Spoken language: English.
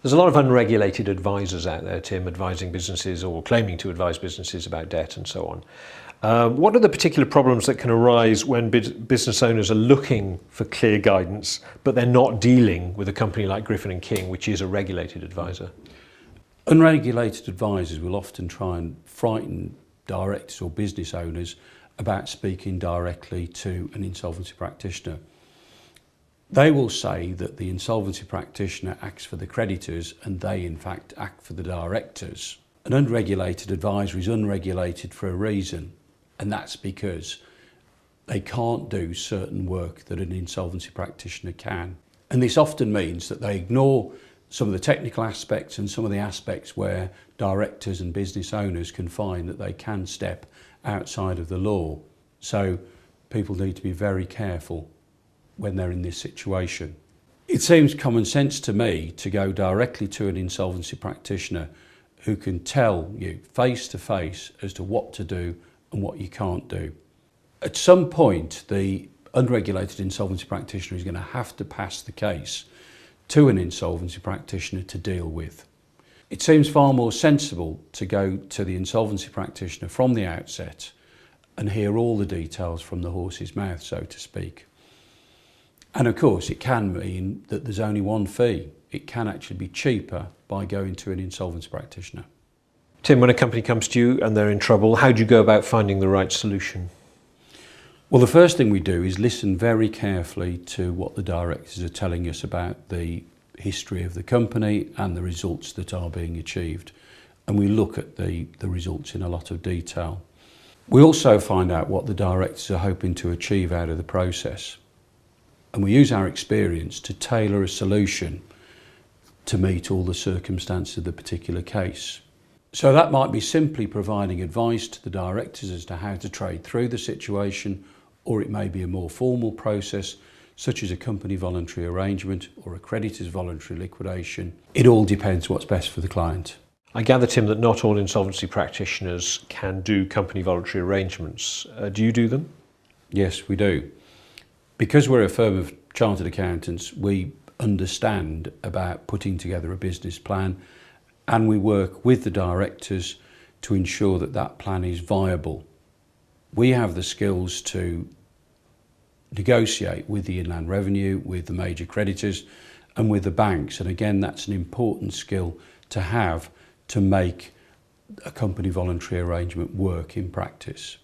There's a lot of unregulated advisors out there, Tim, advising businesses or claiming to advise businesses about debt and so on. What are the particular problems that can arise when business owners are looking for clear guidance, but they're not dealing with a company like Griffin and King, which is a regulated advisor? Unregulated advisors will often try and frighten directors or business owners about speaking directly to an insolvency practitioner. They will say that the insolvency practitioner acts for the creditors and they in fact act for the directors. An unregulated advisor is unregulated for a reason, and that's because they can't do certain work that an insolvency practitioner can. And this often means that they ignore some of the technical aspects and some of the aspects where directors and business owners can find that they can step outside of the law. So people need to be very careful when they're in this situation. It seems common sense to me to go directly to an insolvency practitioner who can tell you face to face as to what to do and what you can't do. At some point, the unregulated insolvency practitioner is going to have to pass the case to an insolvency practitioner to deal with. It seems far more sensible to go to the insolvency practitioner from the outset and hear all the details from the horse's mouth, so to speak. And of course, it can mean that there's only one fee. It can actually be cheaper by going to an insolvency practitioner. Tim, when a company comes to you and they're in trouble, how do you go about finding the right solution? Well, the first thing we do is listen very carefully to what the directors are telling us about the history of the company and the results that are being achieved. And we look at the results in a lot of detail. We also find out what the directors are hoping to achieve out of the process. And we use our experience to tailor a solution to meet all the circumstances of the particular case. So that might be simply providing advice to the directors as to how to trade through the situation, or it may be a more formal process, such as a company voluntary arrangement or a creditors voluntary liquidation. It all depends what's best for the client. I gather, Tim, that not all insolvency practitioners can do company voluntary arrangements. Do you do them? Yes, we do. Because we're a firm of chartered accountants, we understand about putting together a business plan, and we work with the directors to ensure that that plan is viable. We have the skills to negotiate with the Inland Revenue, with the major creditors and with the banks. And again, that's an important skill to have to make a company voluntary arrangement work in practice.